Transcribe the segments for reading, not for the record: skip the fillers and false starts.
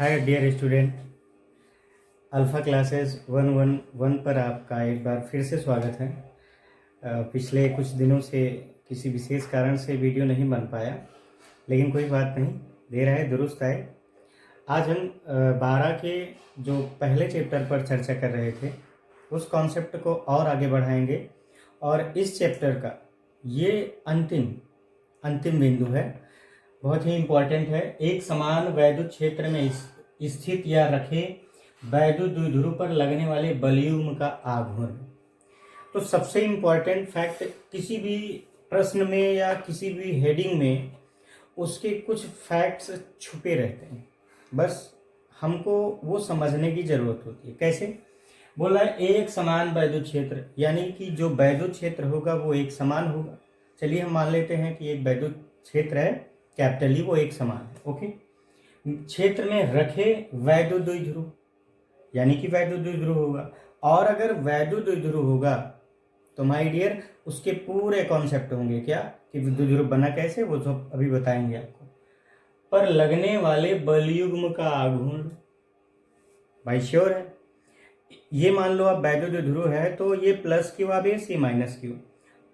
हाय dear student, alpha classes 111 पर आपका एक बार फिर से स्वागत है। पिछले कुछ दिनों से किसी विशेष कारण से वीडियो नहीं बन पाया, लेकिन कोई बात नहीं, देर आए दुरुस्त आए। आज हम 12 के जो पहले चैप्टर पर चर्चा कर रहे थे उस कॉन्सेप्ट को और आगे बढ़ाएंगे और इस चैप्टर का ये अंतिम बिंदु है, बहुत ही इम्पोर्टेंट है। एक समान वैद्युत क्षेत्र में स्थित या रखे वैद्युत द्विध्रुव पर लगने वाले बलयुग्म का आघूर्ण। तो सबसे इम्पोर्टेंट फैक्ट किसी भी प्रश्न में या किसी भी हेडिंग में उसके कुछ फैक्ट्स छुपे रहते हैं, बस हमको वो समझने की ज़रूरत होती है। कैसे बोला है? एक समान वैद्युत क्षेत्र, यानी कि जो वैद्युत क्षेत्र होगा वो एक समान होगा। चलिए हम मान लेते हैं कि एक वैद्युत क्षेत्र है कैपिटल ई, वो एक समान है। ओके, क्षेत्र में रखे वैद्युत द्विध्रुव, यानी कि वैद्युत द्विध्रुव होगा। और अगर वैद्युत द्विध्रुव होगा तो माय डियर उसके पूरे कॉन्सेप्ट होंगे क्या कि द्विध्रुव बना कैसे, वो सब अभी बताएंगे आपको। पर लगने वाले बलयुग्म का आघूर्ण, भाई श्योर है? ये मान लो अब वैद्युत द्विध्रुव है तो ये प्लस क्यू आवेश, ये माइनस क्यू।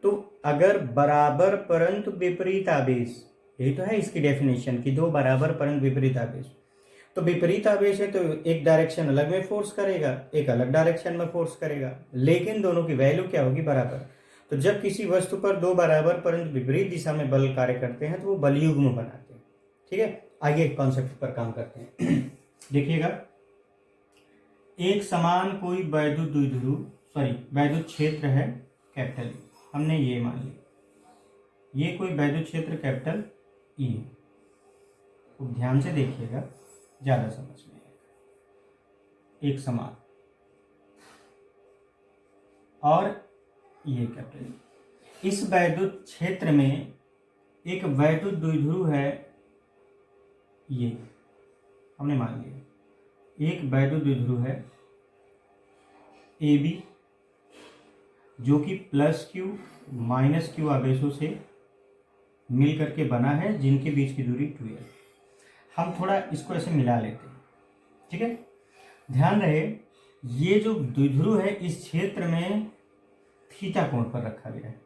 तो अगर बराबर परंतु विपरीत आवेश, यही तो है इसकी डेफिनेशन कि दो बराबर परंतु विपरीत आवेश, तो विपरीत आवेश है तो एक डायरेक्शन अलग में फोर्स करेगा, एक अलग डायरेक्शन में फोर्स करेगा, लेकिन दोनों की वैल्यू क्या होगी? बराबर। तो जब किसी वस्तु पर दो बराबर परंतु विपरीत दिशा में बल कार्य करते हैं तो वो बलयुग्म बनाते हैं। ठीक है, आइए कॉन्सेप्ट पर काम करते हैं। देखिएगा, एक समान कोई वैद्युत क्षेत्र है कैपिटल ई, हमने ये मान लिया ये कोई वैद्युत क्षेत्र कैपिटल ई है। तो ध्यान से देखिएगा, ज्यादा समझ में आएगा। एक समान और ये कैपिटल ई, इस वैद्युत क्षेत्र में एक वैद्युत द्विध्रुव है, ये हमने मान लिया एक वैद्युत द्विध्रुव है ए बी, जो कि प्लस क्यू माइनस क्यू आवेशों से मिल करके बना है, जिनके बीच की दूरी 2 है। हम थोड़ा इसको ऐसे मिला लेते हैं, ठीक है। ध्यान रहे, ये जो द्विध्रुव है इस क्षेत्र में थीटा कोण पर रखा गया है।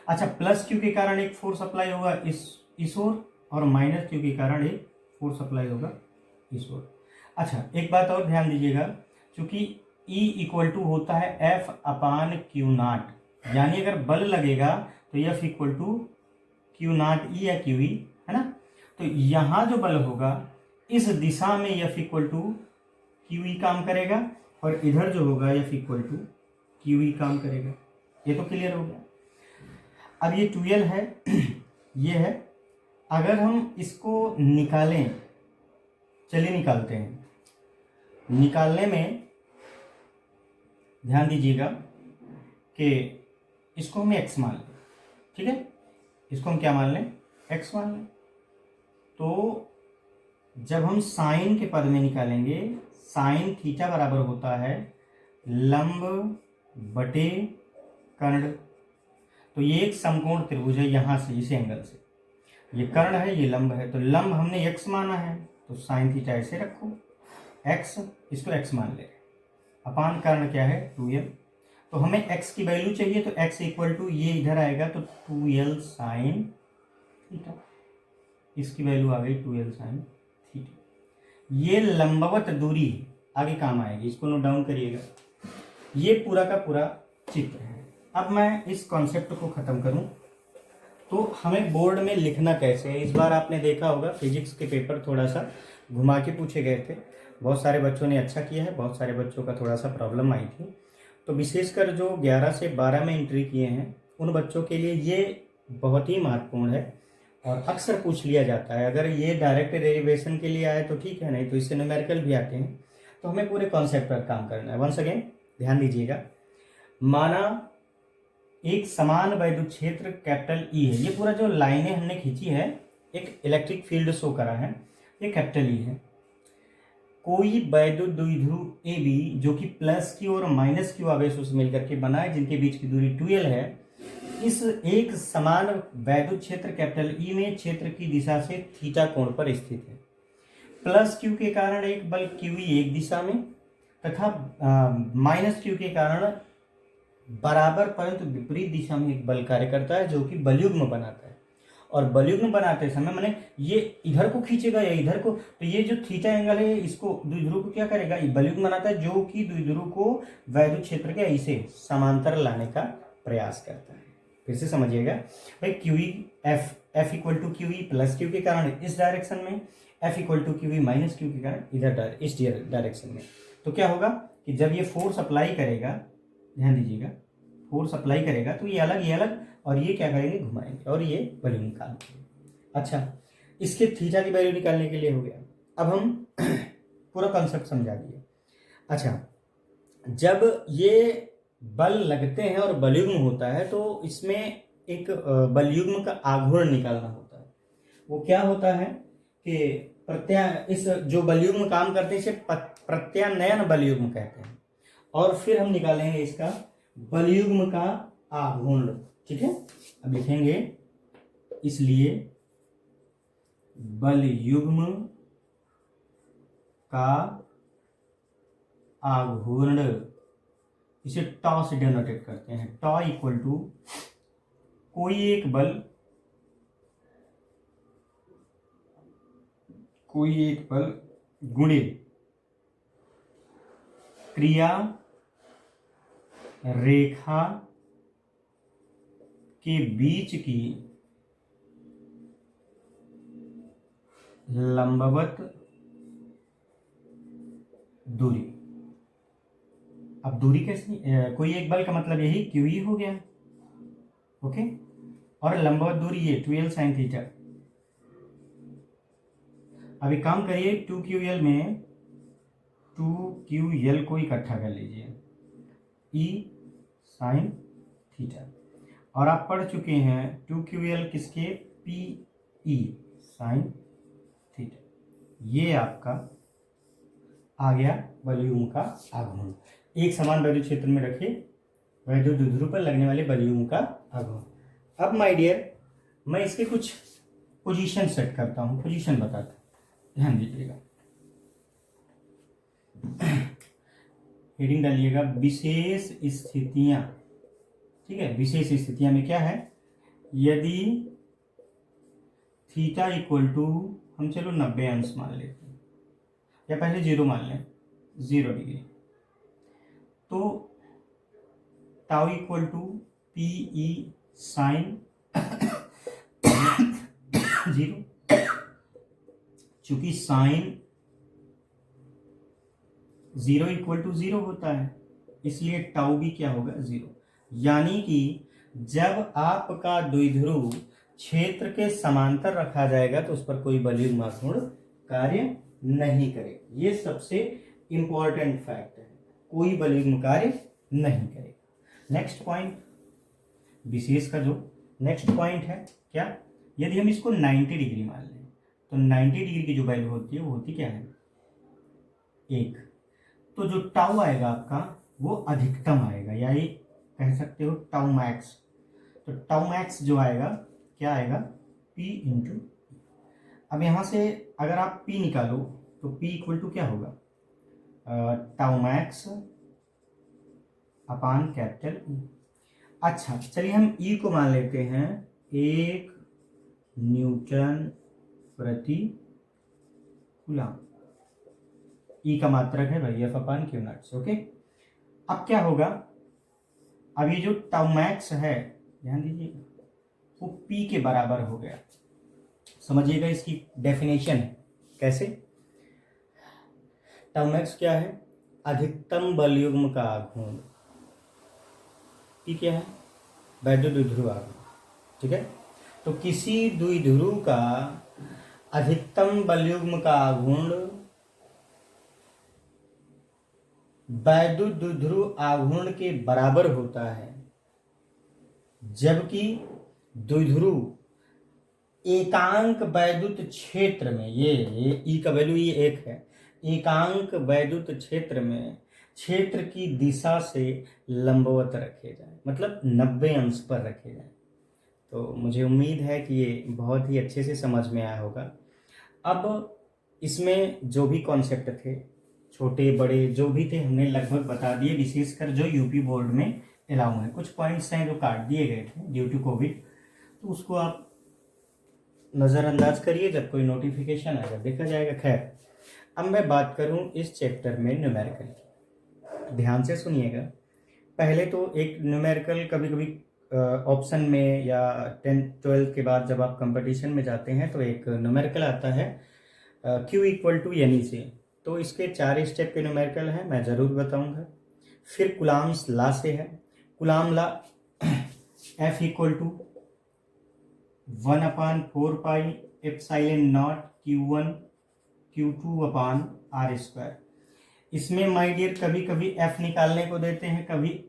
अच्छा, प्लस क्यू के कारण एक फोर्स अप्लाई होगा इस ओर, और माइनस क्यू के कारण एक फोर्स अप्लाई होगा इस ओर। अच्छा, एक बात और ध्यान दीजिएगा, क्योंकि E इक्वल टू होता है F अपान क्यू नाट, यानी अगर बल लगेगा तो F equal to Q naught E या क्यू ई, है ना। तो यहां जो बल होगा इस दिशा में F equal to Q E काम करेगा, और इधर जो होगा F equal to Q E काम करेगा। ये तो क्लियर हो गया। अब ये 2L है, ये है। अगर हम इसको निकालें, चलिए निकालते हैं। निकालने में ध्यान दीजिएगा कि इसको हम x मान लें, ठीक है। इसको हम क्या मान लें? x मान लें। तो जब हम साइन के पद में निकालेंगे, साइन थीटा बराबर होता है लंब बटे कर्ण। तो ये एक समकोण त्रिभुज है, यहां से इस एंगल से ये कर्ण है, ये लंब है। तो लंब हमने x माना है तो साइन थीटा ऐसे रखो, x, इसको x मान ले, अपान कर्ण क्या है? 2L। तो हमें x की वैल्यू चाहिए, तो x इक्वल टू ये इधर आएगा तो 2L साइन थीटा, इसकी वैल्यू आ गई 2L साइन थीटा। ये लंबवत दूरी आगे काम आएगी, इसको नोट डाउन करिएगा। ये पूरा का पूरा चित्र है। अब मैं इस कॉन्सेप्ट को खत्म करूं तो हमें बोर्ड में लिखना कैसे है। इस बार आपने देखा होगा फिजिक्स के पेपर थोड़ा सा घुमा के पूछे गए थे, बहुत सारे बच्चों ने अच्छा किया है, बहुत सारे बच्चों का थोड़ा सा प्रॉब्लम आई थी। तो विशेषकर जो 11 से 12 में एंट्री किए हैं उन बच्चों के लिए ये बहुत ही महत्वपूर्ण है और अक्सर पूछ लिया जाता है। अगर ये डायरेक्ट डेरिवेशन के लिए आए तो ठीक है, नहीं तो इससे न्यूमेरिकल भी आते हैं। तो हमें पूरे कॉन्सेप्ट पर काम करना है। वंस अगेन ध्यान दीजिएगा, माना एक समान वैद्युत क्षेत्र कैपिटल ई है। ये पूरा जो लाइनें हमने खींची है, एक इलेक्ट्रिक फील्ड शो करा है, ये कैपिटल ई है। कोई वैद्युत द्विध्रुव ए बी, जो कि प्लस क्यू और माइनस क्यू आवेशों से मिलकर के बना है, जिनके बीच की दूरी 2L है, इस एक समान वैद्युत क्षेत्र कैपिटल ई में क्षेत्र की दिशा से थीटा कोण पर स्थित है। प्लस क्यू के कारण एक बल क्यू एक दिशा में तथा माइनस क्यू के कारण बराबर परंतु विपरीत दिशा में एक बल कार्य करता है जो कि बलयुग्म बनाता है। और बलयुग्म बनाते समय मैंने ये इधर को खींचेगा या इधर को, तो ये जो थीटा एंगल है इसको द्विध्रुव को क्या करेगा, ये बलयुग्म बनाता है जो कि द्विध्रुव को वैद्युत क्षेत्र के ऐसे समांतर लाने का प्रयास करता है। फिर से समझिएगा भाई, Q F equal to Q plus Q के कारण इस डायरेक्शन में, F equal to Q minus Q के कारण इधर इस डायरेक्शन में। तो क्या होगा कि जब ये फोर्स अप्लाई करेगा, ध्यान दीजिएगा, फोर्स अप्लाई करेगा तो ये अलग और ये क्या करेंगे, घुमाएंगे और ये वैल्यू निकालेंगे। अच्छा, इसके थीटा की वैल्यू निकालने के लिए हो गया। अब हम पूरा कॉन्सेप्ट समझा दिए। अच्छा, जब ये बल लगते हैं और बलयुग्म होता है तो इसमें एक बलयुग्म का आघूर्ण निकालना होता है। वो क्या होता है कि इस जो बलयुग्म काम करते हैं इसे प्रत्यानयन बलयुग्म कहते हैं। और फिर हम निकालेंगे इसका बलयुग्म का आघूर्ण। ठीक है, अब लिखेंगे, इसलिए बलयुग्म का आघूर्ण, इसे टॉ से डिनोटेट करते हैं। टॉ इक्वल टू कोई एक बल गुणे क्रिया रेखा के बीच की लंबवत दूरी। अब दूरी कैसे, कोई एक बल का मतलब यही क्यू ही हो गया, ओके, और लंबवत दूरी ये 12 sin थीटा। अब एक काम करिए, 2QL में 2QL को इकट्ठा कर लीजिए, E sin थीटा। और आप पढ़ चुके हैं 2QL किसके, PE sin थीटा। ये आपका आ गया बलयुग्म का आघूर्ण। एक समान वैद्युत क्षेत्र में रखिए वैद्युत द्विध्रुव पर लगने वाले बलयुग्म का आघूर्ण। अब माय डियर, मैं इसके कुछ पोजीशन सेट करता हूँ, पोजीशन बताता हूँ, ध्यान दीजिएगा। हेडिंग डालिएगा विशेष स्थितियां। ठीक है, विशेष स्थितियां में क्या है, यदि थीटा इक्वल टू, हम चलो 90 अंश मान लेते हैं या पहले 0 मान लें, 0 डिग्री, तो tau equal to PE sine 0। चूंकि साइन 0 इक्वल टू 0 होता है इसलिए टाउ भी क्या होगा, 0। यानी कि जब आपका द्विध्रुव क्षेत्र के समांतर रखा जाएगा तो उस पर कोई बलयुग्म आघूर्ण कार्य नहीं करेगा। ये सबसे इंपॉर्टेंट फैक्ट है, कोई बलयुग्म कार्य नहीं करेगा। नेक्स्ट पॉइंट, विशेष का जो नेक्स्ट पॉइंट है क्या, यदि हम इसको 90 डिग्री मान लें तो 90 डिग्री की जो वैल्यू होती है वो होती क्या है, 1। तो जो टाउ आएगा आपका वो अधिकतम आएगा, या ये कह सकते हो टाउ मैक्स। तो टाउ मैक्स जो आएगा क्या आएगा, P इंटू। अब यहाँ से अगर आप P निकालो तो P इक्वल टू क्या होगा, टाउ मैक्स अपान कैपिटल E। अच्छा, चलिए हम E को मान लेते हैं 1 न्यूटन प्रति कूलम। E का मात्रक है भाई F upon Q not. Okay, अब क्या होगा, अब ये जो टाउ मैक्स है ध्यान दीजिएगा वो P के बराबर हो गया। समझिएगा इसकी डेफिनेशन कैसे, टाउ मैक्स क्या है, अधिकतम बलयुग्म का आघूर्ण। P क्या है, वैद्युत द्विध्रुव आघूर्ण। ठीक है, तो किसी द्विध्रुव का अधिकतम बलयुग्म का आघूर्ण वैद्युत द्विध्रुव आघूर्ण के बराबर होता है, जबकि द्विध्रुव एकांक वैद्युत क्षेत्र में, ये E का वैल्यू ये 1 है, एकांक वैद्युत क्षेत्र में क्षेत्र की दिशा से लंबवत रखे जाए, मतलब 90 अंश पर रखे जाए। तो मुझे उम्मीद है कि ये बहुत ही अच्छे से समझ में आया होगा। अब इसमें जो भी कॉन्सेप्ट थे, छोटे बड़े जो भी थे, हमने लगभग बता दिए, विशेषकर जो यूपी बोर्ड में अलाउ है। कुछ पॉइंट्स हैं जो काट दिए गए थे ड्यू टू कोविड, तो उसको आप नज़रअंदाज करिए, जब कोई नोटिफिकेशन आएगा देखा जाएगा। खैर, अब मैं बात करूं इस चैप्टर में न्यूमेरिकल की, ध्यान से सुनिएगा। पहले तो एक न्यूमेरिकल कभी कभी ऑप्शन में या 10th-12th के बाद जब आप कंपटीशन में जाते हैं तो एक न्यूमेरिकल आता है Q इक्वल टू एनी से। तो इसके 4 स्टेप के न्यूमेरिकल हैं, मैं ज़रूर बताऊंगा। फिर कुलाम्स लॉ से है, coulomb law F equal to 1/4 pi epsilon naught Q1 Q2 upon R²। इसमें माय डियर कभी कभी F निकालने को देते हैं, कभी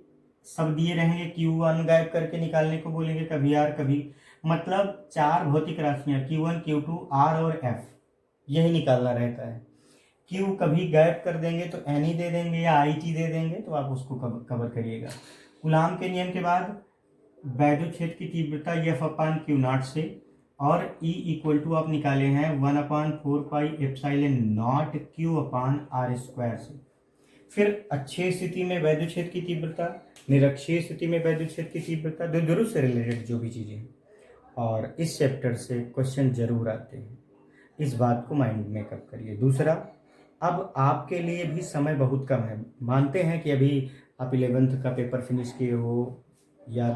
सब दिए रहेंगे, Q1 गायब करके निकालने को बोलेंगे, कभी R, कभी, मतलब 4 भौतिक राशियां Q1 Q2 R और F, यही निकालना रहता है। Q कभी गायब कर देंगे तो Ni दे देंगे या IT दे देंगे, तो आप उसको कवर करिएगा। कूलाम के नियम के बाद वैद्युत क्षेत्र की तीव्रता F/Q0 से, और E इक्वल टू आप निकाले हैं 1/4 पाई एप्सिलॉन नॉट Q/R² से। फिर अच्छी स्थिति में वैद्युत क्षेत्र की तीव्रता, निरक्षीय स्थिति में वैद्युत क्षेत्र की तीव्रता, द्विध्रुव से रिलेटेड जो भी चीज़ें हैं, और इस चैप्टर से क्वेश्चन जरूर आते हैं, इस बात को माइंड में कब करिए। दूसरा, अब आपके लिए भी समय बहुत कम है। मानते हैं कि अभी आप 11th का पेपर फिनिश किए हो या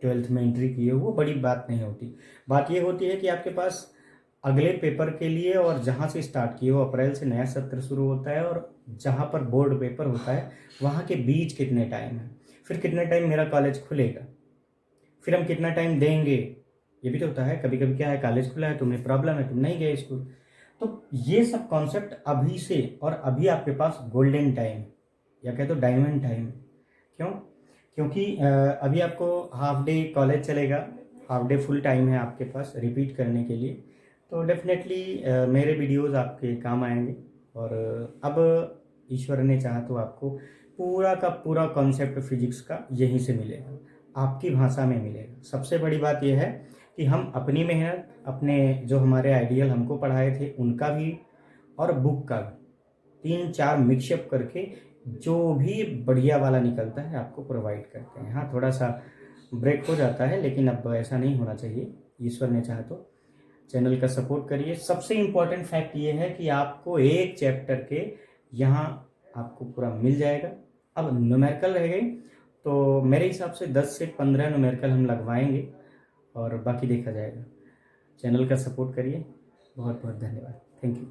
12th में एंट्री किए हो, वो बड़ी बात नहीं होती। बात ये होती है कि आपके पास अगले पेपर के लिए, और जहाँ से स्टार्ट किए हो, अप्रैल से नया सत्र शुरू होता है, और जहाँ पर बोर्ड पेपर होता है वहाँ के बीच कितने टाइम है, फिर कितने टाइम मेरा कॉलेज खुलेगा, फिर हम कितना टाइम देंगे, ये भी तो होता है। कभी कभी क्या है, कॉलेज खुला है, तुम्हें प्रॉब्लम है, तुम नहीं गए स्कूल। तो ये सब कॉन्सेप्ट अभी से, और अभी आपके पास गोल्डन टाइम या कह दो डायमंड टाइम। क्यों? क्योंकि अभी आपको हाफ डे कॉलेज चलेगा, हाफ डे फुल टाइम है आपके पास रिपीट करने के लिए, तो डेफिनेटली मेरे वीडियोस आपके काम आएंगे। और अब ईश्वर ने चाहा तो आपको पूरा का पूरा कॉन्सेप्ट फिजिक्स का यहीं से मिलेगा, आपकी भाषा में मिलेगा। सबसे बड़ी बात यह है कि हम अपनी मेहनत, अपने जो हमारे आइडियल हमको पढ़ाए थे उनका भी, और बुक का भी, 3-4 मिक्सअप करके जो भी बढ़िया वाला निकलता है आपको प्रोवाइड करते हैं। हाँ, थोड़ा सा ब्रेक हो जाता है, लेकिन अब ऐसा नहीं होना चाहिए। ईश्वर ने चाहा तो चैनल का सपोर्ट करिए। सबसे इम्पोर्टेंट फैक्ट ये है कि आपको एक चैप्टर के यहाँ आपको पूरा मिल जाएगा। अब न्यूमेरिकल रह गई, तो मेरे हिसाब से 10 से 15 न्यूमेरिकल हम लगवाएंगे, और बाकी देखा जाएगा। चैनल का सपोर्ट करिए। बहुत बहुत धन्यवाद। Thank you.